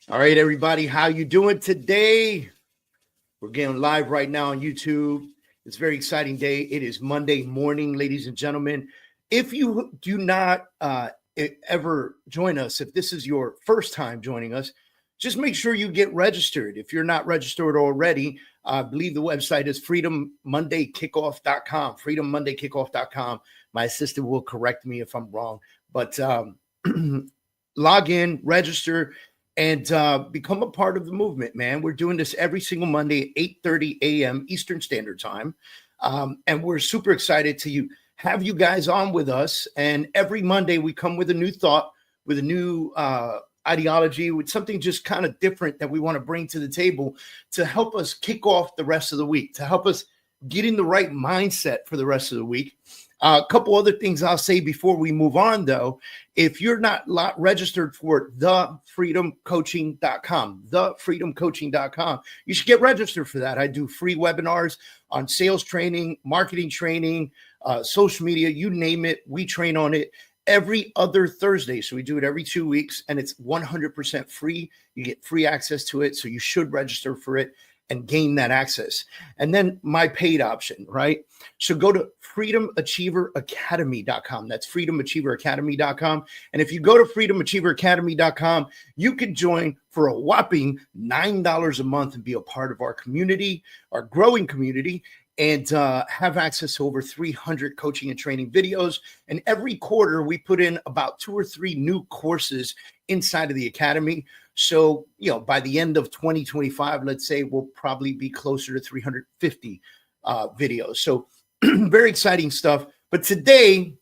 All right, everybody, how you doing today? We're getting live right now on YouTube. It's a very exciting day. It is Monday morning, ladies and gentlemen. If you do not ever join us, if this is your first time joining us, just make sure you get registered. If you're not registered already, I believe the website is freedommondaykickoff.com, freedommondaykickoff.com. My assistant will correct me if I'm wrong, but log in, register, and become a part of the movement, man. We're doing this every single Monday at 8:30 a.m. Eastern Standard Time. And we're super excited to have you guys on with us. And every Monday we come with a new thought, with a new ideology, with something just kind of different that we want to bring to the table to help us kick off the rest of the week, to help us get in the right mindset for the rest of the week. A couple other things I'll say before we move on, though. If you're not registered for thefreedomcoaching.com, you should get registered for that. I do free webinars on sales training, marketing training, social media, you name it. We train on it every other Thursday. So we do it every 2 weeks, and it's 100% free. You get free access to it. So you should register for it and gain that access. And then my paid option, right? So go to freedomachieveracademy.com. That's freedomachieveracademy.com. And if you go to freedomachieveracademy.com, you can join for a whopping $9 a month and be a part of our community, our growing community, and have access to over 300 coaching and training videos. And every quarter, we put in about 2 or 3 new courses inside of the academy. So, by the end of 2025, let's say we'll probably be closer to 350 videos. So very exciting stuff. But today,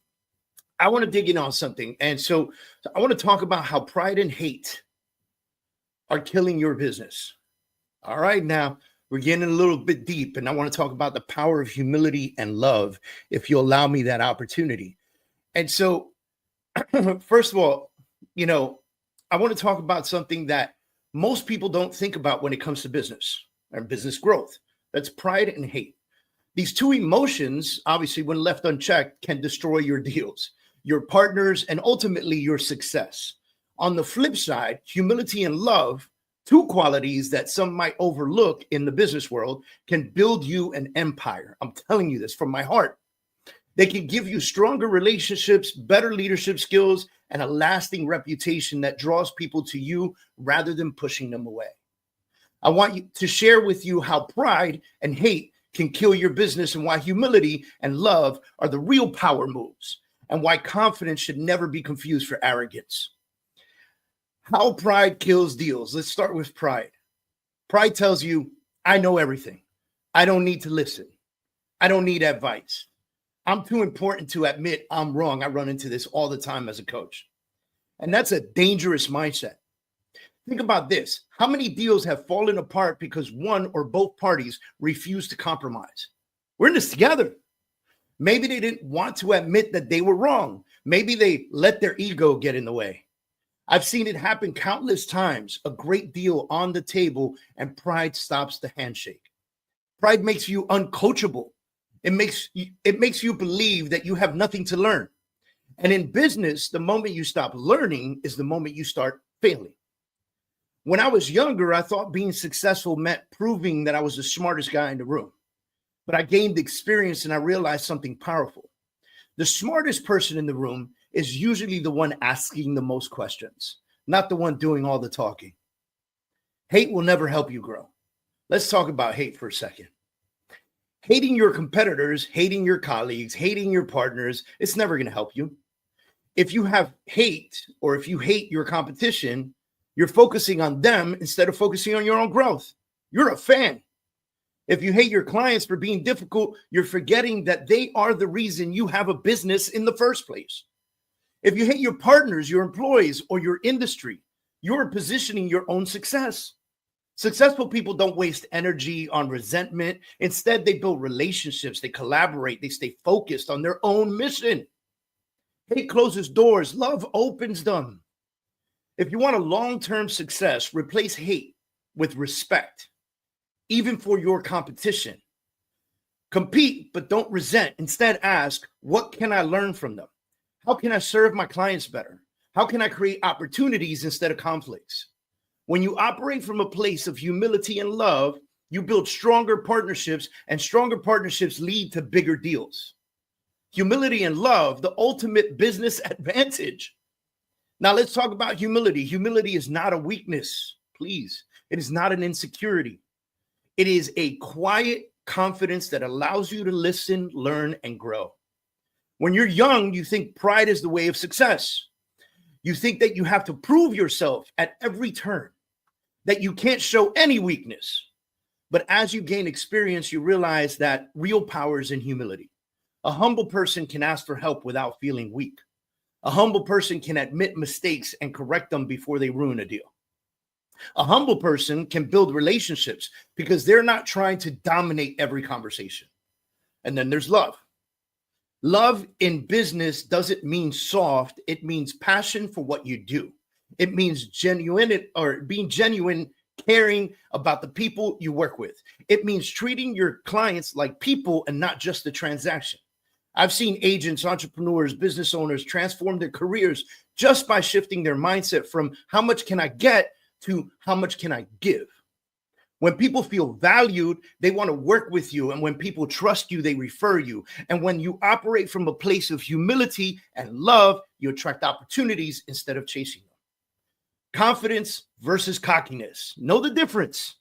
I want to dig in on something. And so I want to talk about how pride and hate are killing your business. All right, now we're getting a little bit deep, and I want to talk about the power of humility and love, if you allow me that opportunity. And so, first of all, I want to talk about something that most people don't think about when it comes to business and business growth. That's pride and hate. These two emotions, obviously, when left unchecked, can destroy your deals, your partners, and ultimately your success. On the flip side, humility and love, two qualities that some might overlook in the business world, can build you an empire. I'm telling you this from my heart. They can give you stronger relationships, better leadership skills, and a lasting reputation that draws people to you rather than pushing them away. I want you to share with you how pride and hate can kill your business, and why humility and love are the real power moves, and why confidence should never be confused for arrogance. How pride kills deals. Let's start with pride. Pride tells you, I know everything. I don't need to listen. I don't need advice. I'm too important to admit I'm wrong. I run into this all the time as a coach. And that's a dangerous mindset. Think about this. How many deals have fallen apart because one or both parties refused to compromise? We're in this together. Maybe they didn't want to admit that they were wrong. Maybe they let their ego get in the way. I've seen it happen countless times. A great deal on the table, and pride stops the handshake. Pride makes you uncoachable. It makes you believe that you have nothing to learn. And in business, the moment you stop learning is the moment you start failing. When I was younger, I thought being successful meant proving that I was the smartest guy in the room. But I gained experience and I realized something powerful. The smartest person in the room is usually the one asking the most questions, not the one doing all the talking. Hate will never help you grow. Let's talk about hate for a second. Hating your competitors, hating your colleagues, hating your partners, it's never going to help you. If you have hate, or if you hate your competition, you're focusing on them instead of focusing on your own growth. You're a fan. If you hate your clients for being difficult, you're forgetting that they are the reason you have a business in the first place. If you hate your partners, your employees, or your industry, you're positioning your own success. Successful people don't waste energy on resentment. Instead, they build relationships, they collaborate, they stay focused on their own mission. Hate closes doors, love opens them. If you want a long-term success, replace hate with respect, even for your competition. Compete, but don't resent. Instead, ask, what can I learn from them? How can I serve my clients better? How can I create opportunities instead of conflicts? When you operate from a place of humility and love, you build stronger partnerships, and stronger partnerships lead to bigger deals. Humility and love, the ultimate business advantage. Now let's talk about humility. Humility is not a weakness, please. It is not an insecurity. It is a quiet confidence that allows you to listen, learn, and grow. When you're young, you think pride is the way of success. You think that you have to prove yourself at every turn, that you can't show any weakness. But as you gain experience, you realize that real power is in humility. A humble person can ask for help without feeling weak. A humble person can admit mistakes and correct them before they ruin a deal. A humble person can build relationships because they're not trying to dominate every conversation. And then there's love. Love in business doesn't mean soft. It means passion for what you do. It means genuine, or being genuine, caring about the people you work with. It means treating your clients like people and not just a transaction. I've seen agents, entrepreneurs, business owners transform their careers just by shifting their mindset from how much can I get to how much can I give. When people feel valued, they want to work with you. And when people trust you, they refer you. And when you operate from a place of humility and love, you attract opportunities instead of chasing them. Confidence versus cockiness. Know the difference.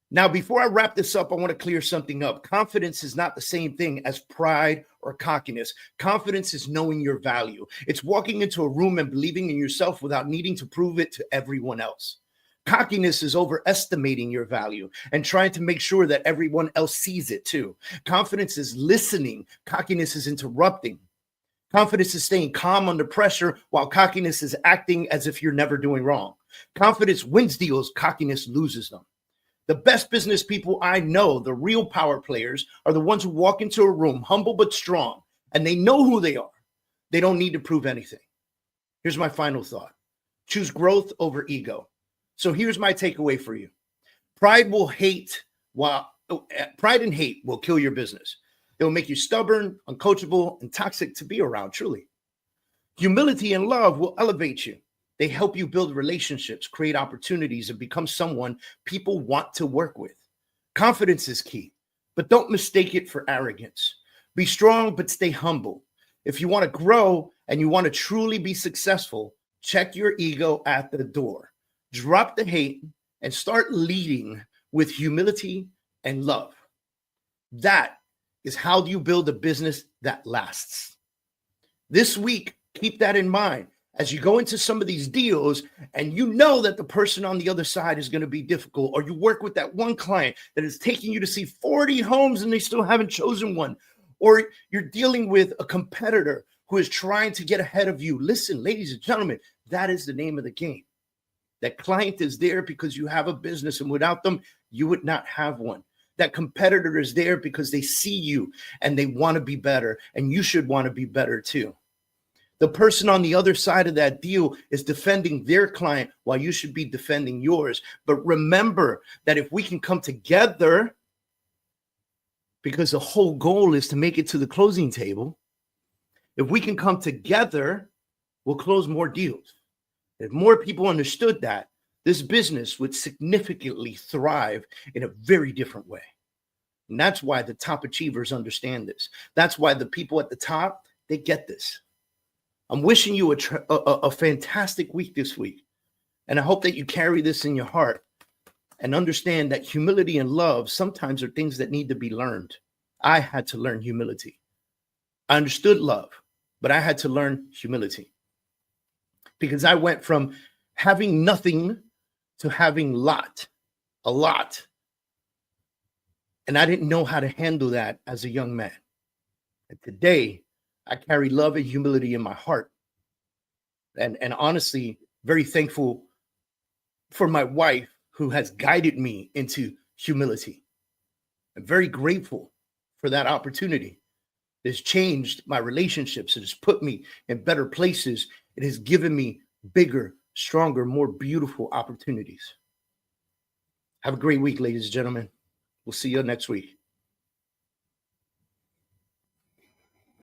Now, before I wrap this up, I want to clear something up. Confidence is not the same thing as pride or cockiness. Confidence is knowing your value. It's walking into a room and believing in yourself without needing to prove it to everyone else. Cockiness is overestimating your value and trying to make sure that everyone else sees it too. Confidence is listening. Cockiness is interrupting. Confidence is staying calm under pressure, while cockiness is acting as if you're never doing wrong. Confidence wins deals. Cockiness loses them. The best business people I know, the real power players, are the ones who walk into a room humble but strong, and they know who they are. They don't need to prove anything. Here's my final thought. Choose growth over ego. So here's my takeaway for you. Pride and hate will kill your business. It will make you stubborn, uncoachable, and toxic to be around, truly. Humility and love will elevate you. They help you build relationships, create opportunities, and become someone people want to work with. Confidence is key, but don't mistake it for arrogance. Be strong, but stay humble. If you want to grow and you want to truly be successful, check your ego at the door. Drop the hate and start leading with humility and love. That is how you build a business that lasts. This week, keep that in mind as you go into some of these deals and you know that the person on the other side is going to be difficult, or you work with that one client that is taking you to see 40 homes and they still haven't chosen one, or you're dealing with a competitor who is trying to get ahead of you. Listen, ladies and gentlemen, that is the name of the game. That client is there because you have a business, and without them, you would not have one. That competitor is there because they see you and they want to be better, and you should want to be better too. The person on the other side of that deal is defending their client while you should be defending yours. But remember that if we can come together, because the whole goal is to make it to the closing table, if we can come together, we'll close more deals. If more people understood that, this business would significantly thrive in a very different way. And that's why the top achievers understand this. That's why the people at the top, they get this. I'm wishing you a fantastic week this week. And I hope that you carry this in your heart and understand that humility and love sometimes are things that need to be learned. I had to learn humility. I understood love, but I had to learn humility. Because I went from having nothing to having a lot. And I didn't know how to handle that as a young man. And today, I carry love and humility in my heart. And honestly, very thankful for my wife who has guided me into humility. I'm very grateful for that opportunity. It has changed my relationships. It has put me in better places. It has given me bigger, stronger, more beautiful opportunities. Have a great week, ladies and gentlemen. We'll see you next week.